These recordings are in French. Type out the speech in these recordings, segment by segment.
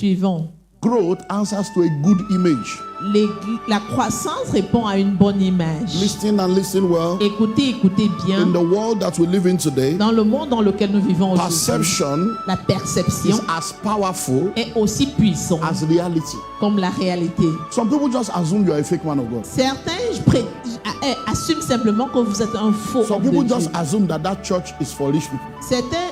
Suivons. Growth answers to a good image. La croissance répond à une bonne image. Listen and listen well. Écoutez bien. In the world that we live in today, Dans le monde dans lequel nous vivons aujourd'hui, perception la perception is as powerful est aussi puissante as reality. comme la réalité. Some people just assume you are a fake man of God. Certains assument simplement que vous êtes un faux Some homme de people Dieu. just assume that church is for rich people. Certains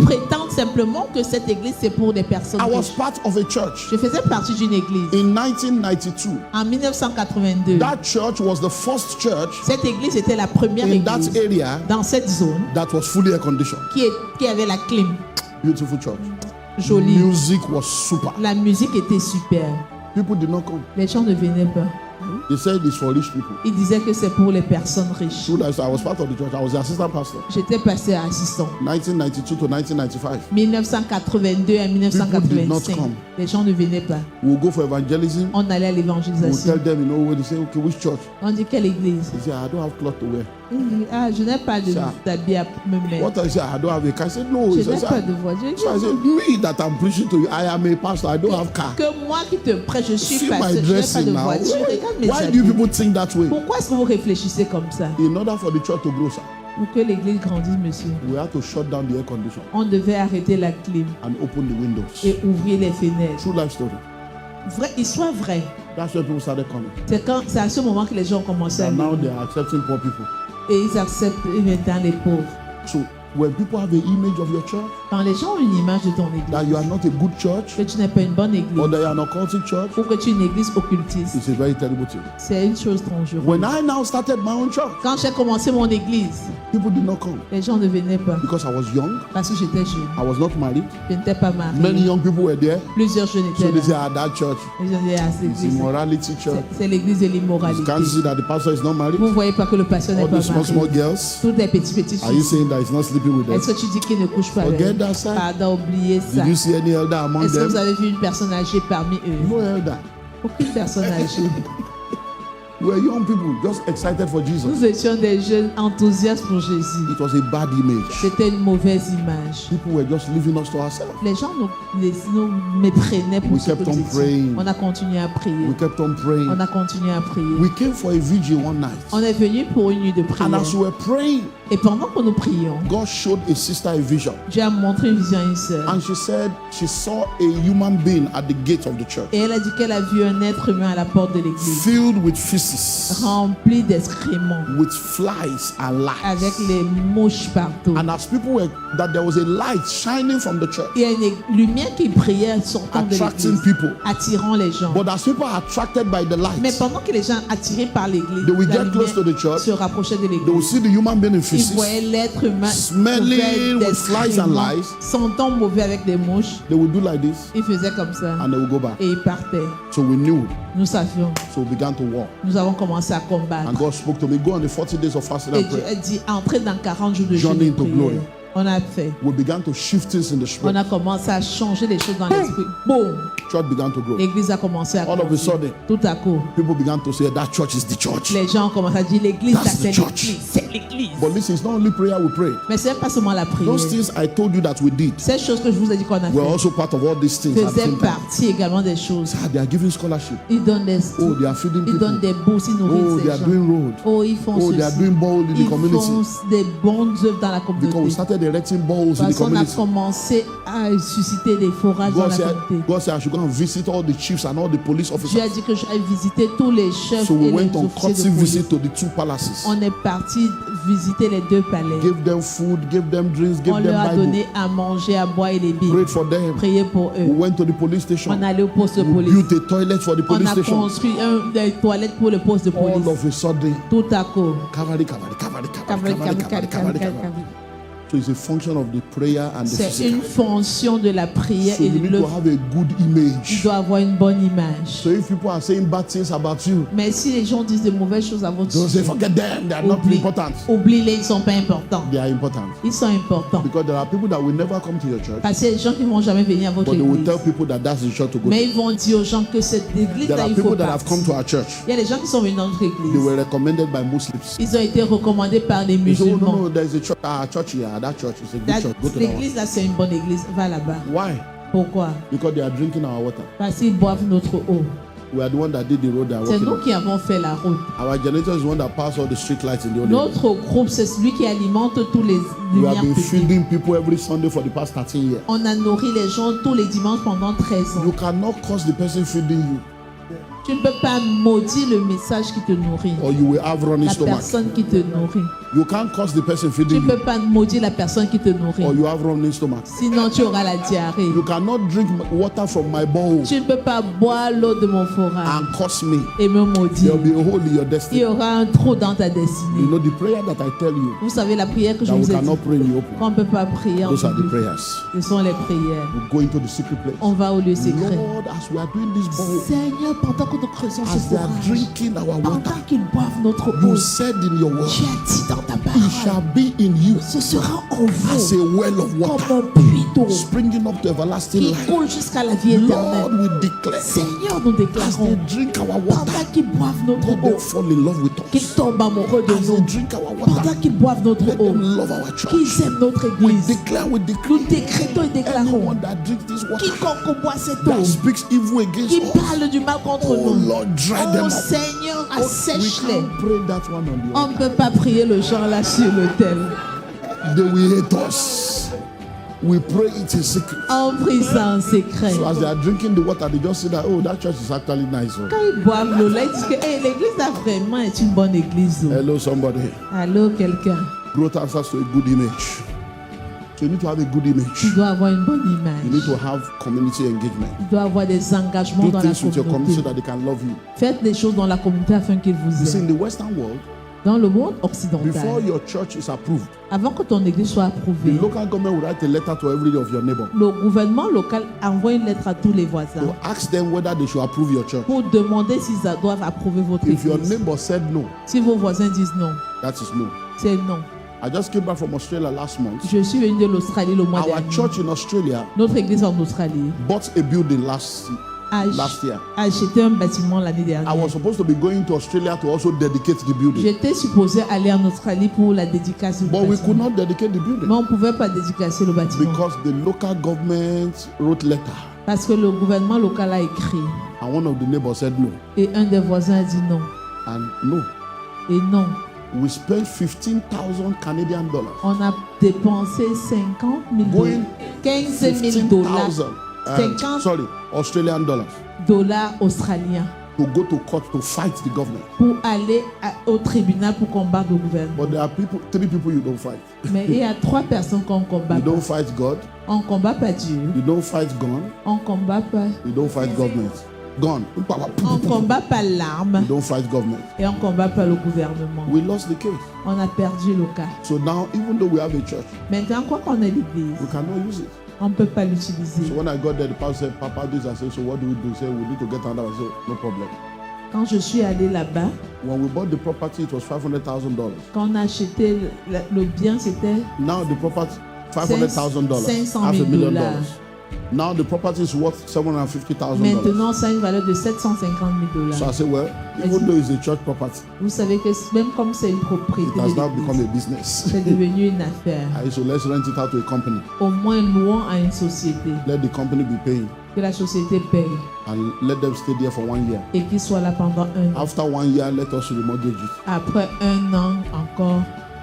prétendent simplement que cette église c'est pour des personnes I was riches. part of a church. Je faisais partie d'une église. In 1992, En 1982, that church was the first church cette église était la première in that église area dans cette zone that was fully air conditioned. qui avait la clim. Beautiful church. Jolie. Music was super. La musique était super. People did not come. Les gens ne venaient pas. They said it's for rich people. Ils disaient que c'est pour les personnes riches. So I was part of the church. I was the assistant pastor. J'étais passé à assistant. 1992 to 1995. 1982 à People did not 1985. come. Les gens ne venaient pas. We'll go for evangelism. On allait à We'll l'évangélisation. tell them, when they say, okay, which church? On dit quelle église? They say, I don't have cloth to wear. Il dit, ah, je n'ai pas Ça. d'habit à me mettre. What I say, I don't have a car. I said, no. Je He n'ai said, pas de voiture. so I said, me that I'm preaching to you, I am a pastor. I don't have car. Que moi qui te prête, je suis See pasteur, my je n'ai pas dressing de now. voiture. Regarde mes Why do habits. people think that way? Pourquoi est-ce que vous réfléchissez comme ça? In order for the church to grow, sir, Pour que l'église grandisse, monsieur, we have to shut down the air condition on devait arrêter la clim and open the windows. et ouvrir les fenêtres. True life story. Vrai, histoire vraie. That's when people started coming. C'est à ce moment que les gens ont commencé à And now venir. they are accepting poor people. Et ils acceptent maintenant les pauvres. So when people have an image of your church, Quand les gens ont une image de ton that église, you are not a good church, que tu n'es pas une bonne or église, that you are an occultic church, ou que tu es une église occultiste, it's a very terrible thing. c'est une chose dangereuse. When I now started my own church, Quand j'ai commencé mon église, people did not come les gens ne venaient pas because I was young, parce que j'étais jeune. I was not married. Je n'étais pas Many mariée. young people were there. Plusieurs jeunes So étaient they say, là. that church Les gens disaient, ah, cette is église, immorality church. c'est l'église de You l'immoralité. can't see that the pastor is not married. Vous ne voyez pas que le pasteur n'est All pas the small marié. girls, Tous les petites are you filles. saying that he's not sleeping with them? Est-ce que tu dis qu'il ne couche pas avec Forget eux? that, sir. Pardon, oubliez ça. Did you see any elder among Est-ce que vous them? avez vu une personne âgée parmi eux? No elder. Aucune personne âgée. We were young people, just excited for Jesus. Nous étions des jeunes enthousiastes pour Jésus. It was a bad image. C'était une mauvaise image. People were just leaving us to ourselves. Les gens nous méprenaient pour We ce que kept nous on étions. praying. On a continué à prier. We kept on praying. On a continué à prier. We came for a vigil one night. On est venu pour une nuit de prière. And as we were praying, Et pendant que nous prions, God showed a sister a vision. Dieu a montré une vision à une sœur. And she said she saw a human being at the gate of the church, Et elle a dit qu'elle a vu un être humain à la porte de l'église, filled with feces, rempli d'excréments, with flies and avec lights. les mouches partout. And as people were, that there was a light shining from the church, Il y a une lumière qui brillait sortant de attracting l'église, people. attirant les gens. But as people are attracted by the Mais light, pendant que les gens attirés par l'église, they will la get close to the lumière church. se rapprochaient de They will l'église. see the human being in Ils feces. voyaient l'être humain Smelling couvert with flies and d'excréments, lies. sentant mauvais avec des mouches. They will do like this Ils faisaient comme ça and they will go back. et ils partaient. So we knew. Nous savions. So we began to walk. Nous avons commencé à combattre. And God spoke to me, go on the 40 days of fasting Et and Dieu prayer. a dit, entrez dans 40 jours de jeûne Journey et into prière. glory. On a fait. We began to shift things in the On spirit. a commencé à changer les choses dans l'esprit. Boum! Church began to grow. L'église a commencé à All of a grandir. sudden, Tout à coup, people began to say that church is the church. les gens ont commencé à dire, l'église, That's ça, c'est the church. l'église. C'est l'église. But listen, it's not only prayer we pray. Mais ce n'est pas seulement la prière. Those things I told you that we did Ces choses que je vous ai dit qu'on a were fait also part of all these things at the faisaient same time. partie également des choses. Ah, they are giving scholarship. Ils donnent des, Oh, they are feeding ils donnent people. des bourses, ils Oh, nourrissent they ces are gens. doing road. Oh, ils font Oh, they are ceci. doing ball in the Ils community. font des bonnes œuvres dans la Because we communauté. started erecting balls in the Parce qu'on a community. commencé à susciter des forages dans God la said, communauté. God said I should go and visit all the chiefs and all the police Dieu a officers. dit que j'allais visiter tous les chefs So et we les went on officiers courtesy de police. visit to the two palaces. On est parti visiter les deux palais. Give them food, give them drinks, give On them leur a Bible. donné à manger, à boire et les billes. Prayed for them. Prier pour We eux. went to the police station. On allait au poste de We police. built a toilet for the On police a station. construit des toilettes pour le poste de All police. of a sudden, Tout à coup. Cavalry. So it's a function of the prayer and the C'est une physical. fonction de la prière So et you de need to l'œuvre. have a good Tu image. dois avoir une bonne image. So if people are saying bad things about you, Mais si les gens disent de mauvaises choses à votre don't say sujet, forget them. They are not oublie- important. oublie-les, ils ne sont pas importants. They are important. Ils sont importants. Because there are people that will never come to your church, Parce qu'il y a des gens qui ne vont jamais venir à votre but they will église. tell people that that's the church to go Mais to. ils vont dire aux gens que cette There église-là, are il faut people that have come partir. to our church. Il y a des gens qui sont venus dans notre They église. were recommended by Muslims. Ils ont été recommandés par les They say, oh, musulmans. no, there's a church here. That church is a good church. Go to that one. L'église là, c'est une bonne église. Va là-bas. Why? Pourquoi? Because they are drinking our water. Parce qu'ils boivent notre eau. We are the one that did the road they are C'est walking nous on. qui avons fait la route. Our generator is the one that passed all the street lights in the old area. Notre groupe, c'est celui qui alimente tous les We have lumières been publiques. feeding people every Sunday for the past 13 years. On a nourri les gens tous les dimanches pendant 13 You ans. cannot curse the person feeding you, Tu ne peux pas maudire le message qui te nourrit. or you will have running La stomach. personne qui te nourrit. You can't curse the person Tu feeding ne peux you, pas maudire la personne qui te or nourrit. you have running stomach. Sinon, tu auras la diarrhée. You cannot drink water from my bowl Tu ne peux pas boire l'eau de mon forage and curse me. et me maudire. There will be a hole in your Il y destiny. aura un trou dans ta You destinée. know the prayer that I tell you Vous savez la prière que je that we vous ai cannot dit. pray in the open. Qu'on ne peut pas prier en Those are the public. prayers. Ce sont les prières. We go into the secret place. On va au lieu secret. Lord, as we are doing this bowl, Seigneur, pendant que nous creusons ce as they are forage, drinking our water, pendant qu'ils boivent notre eau, you said in your word, tu as dit dans ta it parole, shall be in you ce sera en as a vous well of water, comme un puits d'eau springing up to everlasting qui life. coule jusqu'à la vie Lord, éternelle. we declare, Seigneur, nous as they déclarons, drink our pendant water, qu'ils boivent notre let them eau, fall in love with qu'ils us. tombent amoureux de As they nous. drink our water, Pendant qu'ils boivent notre let eau, them love our church. qu'ils aiment notre We église. declare, we Nous decree, décrétons et déclarons, anyone that drinks this water, quiconque boit cette that eau, speaks evil against qui us, parle du mal contre oh nous, Lord, dry them oh up. Seigneur, We assèche-les. can't pray that one on the On altar. ne peut pas prier le genre là sur l'autel. They will hate us. We pray it in secret. On prie ça en secret. So as they are drinking the water, they just say that, oh, that church is actually nice. Oh. Quand ils boivent l'eau là, ils disent que hey, l'église là vraiment est une bonne église. Oh. Hello, somebody. Allô, quelqu'un. Growth answers to a good image. So you need to have a good image. Tu dois avoir une bonne You need image. to have community engagement. Tu dois avoir des engagements Do dans la things with your community so communauté. that they can love you. Faites les choses dans la communauté afin qu'ils You vous see, aiment. in the Western world, Dans le monde before occidental, your church is approved, avant que ton église soit the approuvée, local government will write a letter to every of your neighbor le gouvernement local envoie une lettre à tous les voisins to ask them whether they should approve your church. pour demander s'ils doivent approuver votre If your église. neighbor said no, Si vos voisins disent non, that is no. c'est non. I just came back from Australia last month. Je suis venu de l'Australie le mois Our dernier. church in Australia Notre église en Australie bought a building last year. a acheté un bâtiment l'année I dernière. was supposed to be going to Australia to also dedicate the building, J'étais supposé aller en Australie pour la dédicace du but we could bâtiment. not dedicate the building Mais on ne pouvait pas dédicacer le bâtiment. because the local government wrote letter, Parce que le gouvernement local a écrit. and one of the neighbors said no, Et un des voisins a dit non. and no. Et non. We spent 15,000 Canadian dollars. On a dépensé 50 000 Going dollars. 15 000 dollars. 15,000. Sorry, Australian dollars Dollars australiens. to go to court to fight the government. Pour aller au tribunal pour combattre le gouvernement. But there are three people you don't fight. Mais il y a 3 personnes qu'on combat You pas. don't fight God. On combat pas Dieu. You don't fight gun. On combat pas. You don't fight government. Gun. On combat pas l'arme. You don't fight government. Et on combat pas le gouvernement. We lost the case. On a perdu le cas. So now, even though we have a church, Maintenant, quoi qu'on ait l'église, we cannot use it. on ne peut pas l'utiliser. So when I got there, the pastor said, Papa, this. I said, so what do we do? He said, we need to get another. I said, no problem. Quand je suis allée là-bas, When we bought the property, it was $500,000. quand on a acheté le bien, c'était Now the property, $500,000, $500,000. $500,000. Now the property is worth $750,000. maintenant, ça a une valeur de 750 000 So dollars. I said, well, even though it's a church property, Vous savez que même comme c'est une propriété it has de now become l'église, a business. c'est devenu une affaire. So let's rent it out to a company. Au moins, louons à une société. Let the company be paying Que la société paye and let them stay there for 1 year. et qu'il soit là pendant 1 an. After 1 year, let us remortgage it. Après 1 an encore,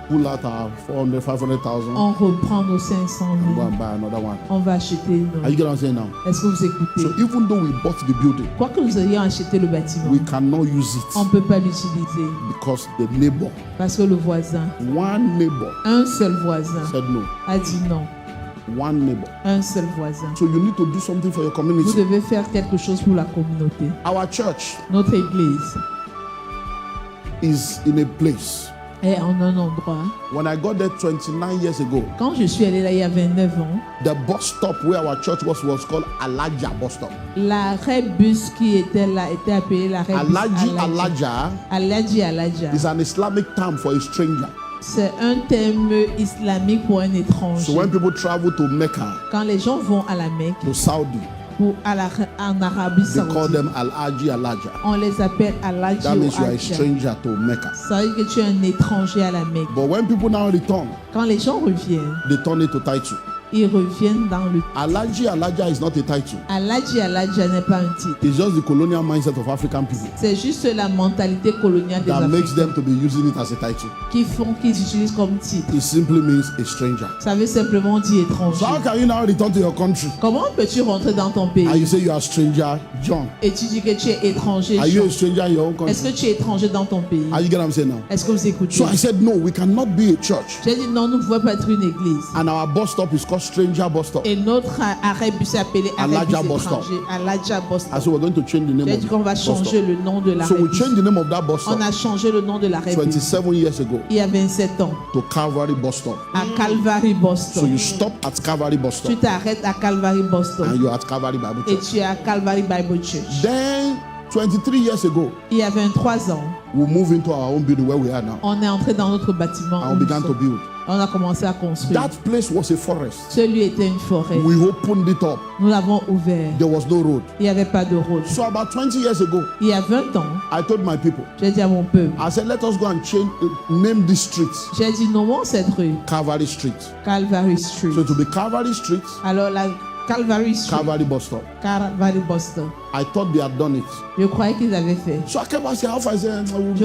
Pull out our 400, 500,000 on reprend nos 500 and go 000. and buy another one. On va acheter une Are you autre. getting what I'm saying now? Est-ce que vous So écoutez? even though we bought the building, Quoi que nous ayons acheté le bâtiment, we cannot use on ne it peut pas l'utiliser because the neighbor, parce que le voisin, one neighbor, un seul voisin, said no. a dit non. One neighbor. Un seul voisin. So you need to do something for your Vous community. devez faire quelque chose pour la communauté. Our church Notre église is in a place. est en un endroit. When I got there 29 years ago, Quand je suis allée là il y a 29 ans, the bus stop where our church was called Alaja bus stop. l'arrêt bus qui était là était appelé l'arrêt bus Alaja Aladja. is an Islamic term for a stranger. C'est un terme islamique pour un étranger. So when people travel to Mecca, Quand les gens vont à la Mecque to Saudi, ou en Arabie they call Saoudite, them Al-Aji Alaja. on les appelle Aladji That ou means you are a Adja. stranger to Mecca. Ça veut dire que tu es un étranger à la Mecque. But when people now return, Quand les gens reviennent, they turn it to title. ils reviennent dans le... Alaji is not a title. Aladji n'est pas un titre. It's just the colonial mindset of African people C'est juste la mentalité coloniale des that makes Africains them to be using it as a title. qui font qu'ils utilisent comme titre. It simply means a stranger. Ça veut simplement dire So étranger. how can you now return to your country Comment peux-tu rentrer dans ton and pays you say you are stranger John? et tu dis que tu es étranger? Are you Jean? a stranger in your own Est-ce country? que tu es étranger dans ton pays? Are you get what I'm saying now? Est-ce que vous écoutez? So I said no, we cannot be a church. J'ai dit non, nous ne pouvons pas être une église. And our bus stop is called Stranger Bus Stop. Et notre arrêt bus est appelé arrêt bus Aladja bus stop. étranger. Aladja bus I stop. said we're going to change the name J'ai of dit qu'on va the bus changer stop. le nom de So l'arrêt we bus. changed the name of that bus On stop a changé le nom de l'arrêt bus 27 years ago il y a 27 ans to Calvary Bus Stop. à Calvary Bus So Stop. you stop at Calvary Bus Tu Stop t'arrêtes à Calvary Bus Stop and you're at Calvary Bible et Church. tu es à Calvary Bible Church. Then 23 years ago, Il y a 23 ans, we moved into our own building where we are now on est entré dans notre bâtiment. and we began to build. On a commencé à construire. That place was a forest. Ce lieu était une forêt. We opened it up. Nous l'avons ouvert. There was no road. Il n'y avait pas de route. So about 20 years ago, Il y a 20 ans, I told my people, j'ai dit à mon peuple, I said, let us go and change, name this street j'ai dit nommons cette rue Calvary Street. Calvary Street. So to be Calvary Street, Alors la Calvary Street, Calvary Bus Stop. Calvary Boston. I thought they had done it. Je croyais qu'ils avaient fait. So I came and said, how far is it? Je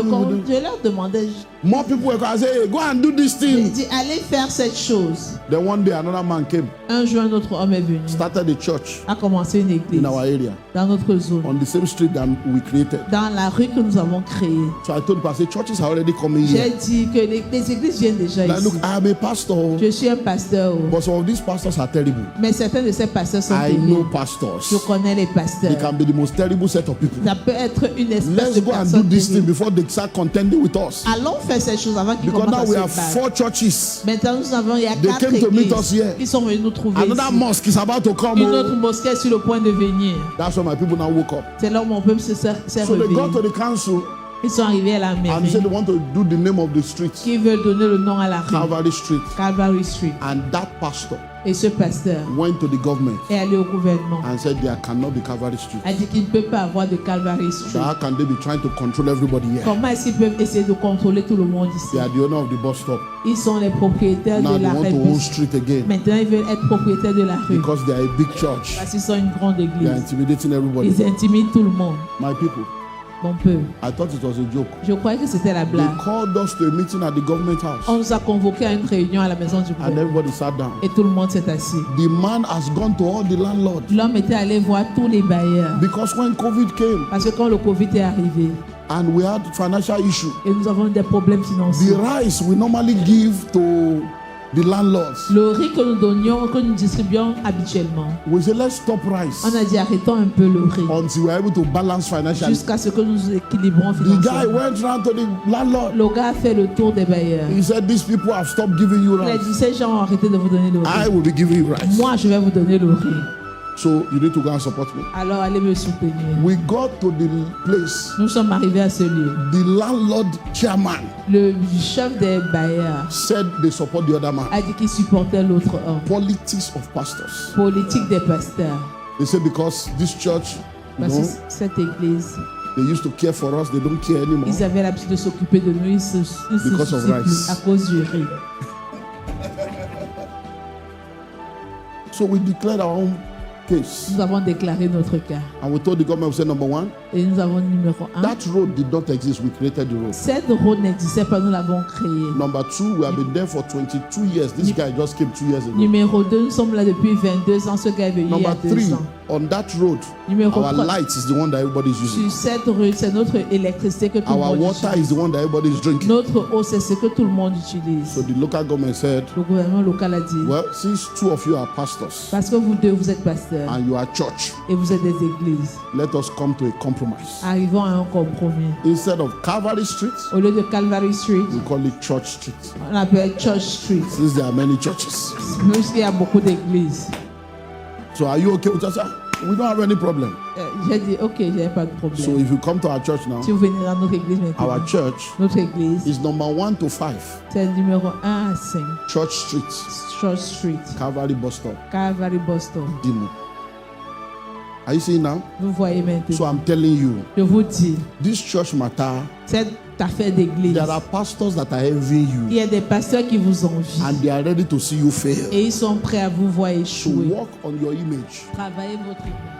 leur demandais, More people were coming. I said, hey, go and do this j'ai thing. dit allez faire cette chose. Then one day another man came, Un jour, un autre homme est venu, started a church a commencé une église in our area dans notre zone, on the same street that we created. dans la rue que nous avons créée. So I told him, I said, churches are already coming J'ai here. dit que les églises viennent déjà Like, ici. look, I am a pastor, Je suis un pasteur, but some of these pastors are terrible. mais certains de ces pasteurs sont I know terribles. pastors. Je connais les They pasteurs. can be the most terrible set of people. Ça peut être une espèce Let's de go and do personne this thing terrible. before they start contending with us. Allons faire cette chose avant qu'ils Because commencent now à we se have battre. 4 churches. Maintenant, il y a They 4 came to meet églises us here. qui sont venus nous trouver Another ici. mosque is about to come. Une Oh. autre mosquée est sur le point de venir. That's when my people now woke up. C'est là où mon peuple s'est So they got to réveillé. the council Ils sont arrivés à la and they mairie said they want to do the name of the street, qui veulent donner le nom à la rue, Calvary Street. Calvary Street. And that pastor Et ce pasteur went to the government est allé au gouvernement. and said there cannot be Calvary Street. A dit qu'il ne peut pas avoir de Calvary So Street. how can they be trying to control everybody here? Comment est-ce qu'ils peuvent essayer de contrôler tout le monde ici? They are the owner of the bus stop. Ils sont les propriétaires Now de they la want rue. to own street again Maintenant, ils veulent être propriétaires de la rue. because they are a big church. Parce qu'ils sont une grande They are église. intimidating everybody. Ils intimident tout le monde. My people, Mon peuple. I thought it was a joke. Je croyais que c'était la They blague. called us to a meeting at the government house On nous a convoqués à une réunion à la maison du and gouvernement. everybody sat down. Et tout le monde s'est assis. The man has gone to all the landlords L'homme était allé voir tous les bailleurs. because when COVID came Parce que quand le Covid est arrivé and we had financial issue, et nous avons des problèmes the financiers, rice we normally give to the landlords, le riz que nous donnions, que nous distribuions habituellement, we say let's stop rice on a dit arrêtons un peu le riz until we're able to balance financially. jusqu'à ce que nous nous équilibrons The guy financièrement. went round to the landlord. Le gars a fait le tour des bailleurs. He said, these people have stopped giving you Il a rice. dit ces gens ont arrêté de vous donner le I riz. will be giving you rice. Moi, je vais vous donner le riz. So you need to go and support me. Alors allez me soutenir. We got to the place. Nous sommes arrivés à ce lieu. The landlord chairman Le chef des bailleurs said they support the other man. a dit qu'il supportait l'autre homme. Politics of pastors. Politique des pasteurs. They say because this church, you Parce know, que cette église, they used to care for us, they don't care anymore. ils avaient l'habitude de s'occuper de nous. Ils se Because of soucient rice. plus à cause du riz. So we declared our own case. Nous avons déclaré notre cas. And we told the government, we said, number one, Et nous avons numéro 1. that road did not exist. We created the road. Cette route n'existait pas, nous l'avons créée. Number two, we have been there for 22 years. This guy just came 2 years ago. Numéro 2, nous sommes là depuis 22 ans. Ce gars est venu il y a Number 2 three, ans. on that road, Numéro our 3, light is the one that everybody is using. sur cette rue, c'est notre électricité que tout le Our monde water utilise. is the one that everybody is drinking. Notre eau, c'est ce que tout le monde utilise. So the local government said, Le gouvernement local a dit, well, since 2 of you are pastors parce que vous deux, vous êtes pasteurs and you are church, et vous êtes des églises, let us come to a compromise. arrivons à un compromis. Instead of Calvary Street, Au lieu de Calvary Street, we call it Church Street. on appelle Church Street. Since there are many churches. Parce qu'il y a beaucoup d'églises. So are you okay with us? Sir? We don't have any problem. J'ai dit, ok, il n'y a pas de So problème. if you come to our church now, Si vous venez dans notre église maintenant, our church notre église, is number 1 to 5, c'est numéro 1 à 5, Church Street, Church Street, Calvary Bus Stop, Calvary Boston. Dimo. Are you seeing now? Vous voyez So maintenant. I'm telling you, Je vous dis, this church matter cette affaire d'église. There are pastors that are envying Il you y a des pasteurs qui vous envient and they are ready to see you fail. et ils sont prêts à vous voir So échouer. work on your image. Travaillez votre image.